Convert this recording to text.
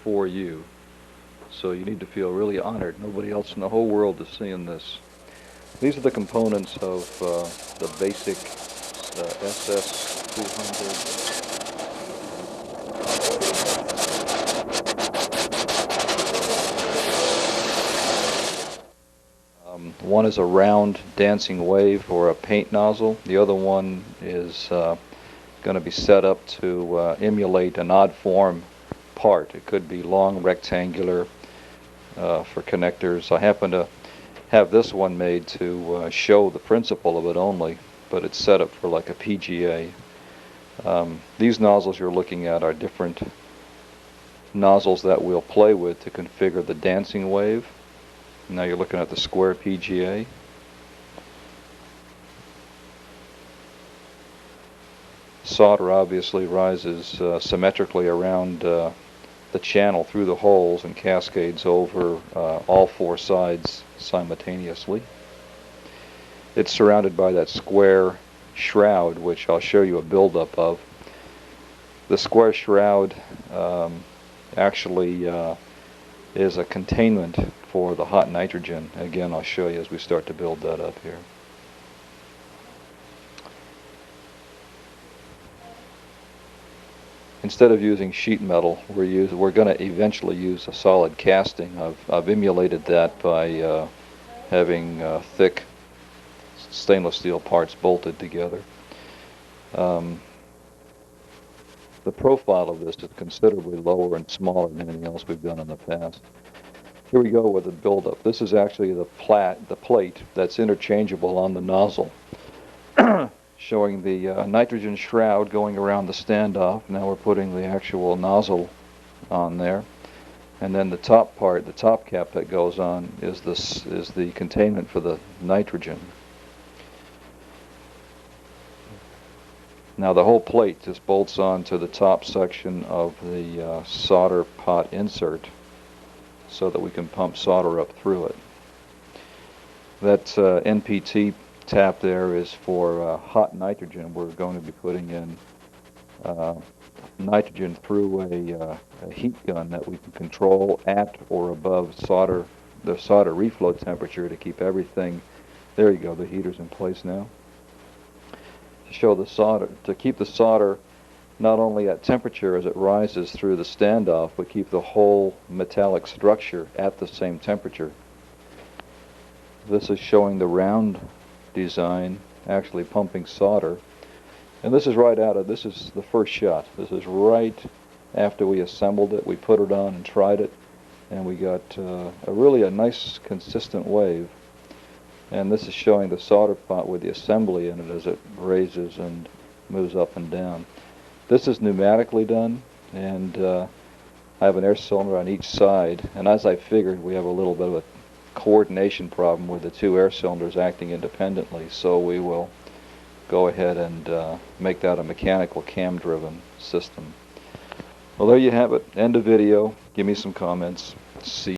for you. So you need to feel really honored. Nobody else in the whole world is seeing this. These are the components of the basic SS200. One is a round dancing wave or a paint nozzle. The other one is going to be set up to emulate an odd form part. It could be long, rectangular for connectors. I happen to have this one made to show the principle of it only, but it's set up for like a PGA. These nozzles you're looking at are different nozzles that we'll play with to configure the dancing wave. Now you're looking at the square PGA. Solder obviously rises symmetrically around the channel through the holes and cascades over all four sides simultaneously. It's surrounded by that square shroud, which I'll show you a buildup of. The square shroud actually is a containment for the hot nitrogen. Again, I'll show you as we start to build that up here. Instead of using sheet metal, we're going to eventually use a solid casting. I've emulated that by having thick stainless steel parts bolted together. The profile of this is considerably lower and smaller than anything else we've done in the past. Here we go with the buildup. This is actually the plate that's interchangeable on the nozzle, showing the nitrogen shroud going around the standoff. Now we're putting the actual nozzle on there, and then the top part, the top cap that goes on, is the containment for the nitrogen. Now the whole plate just bolts on to the top section of the solder pot insert, so that we can pump solder up through it. That NPT tap there is for hot nitrogen. We're going to be putting in nitrogen through a heat gun that we can control at or above the solder reflow temperature to keep everything. There you go, the heater's in place now. To show the solder, to keep the solder not only at temperature as it rises through the standoff, but keep the whole metallic structure at the same temperature. This is showing the round design actually pumping solder, and this is this is the first shot. This is right after we assembled it. We put it on and tried it, and we got really a nice consistent wave. And this is showing the solder pot with the assembly in it as it raises and moves up and down. This is pneumatically done, and I have an air cylinder on each side, and as I figured, we have a little bit of a coordination problem with the two air cylinders acting independently, so we will go ahead and make that a mechanical cam-driven system. Well, there you have it. End of video. Give me some comments. See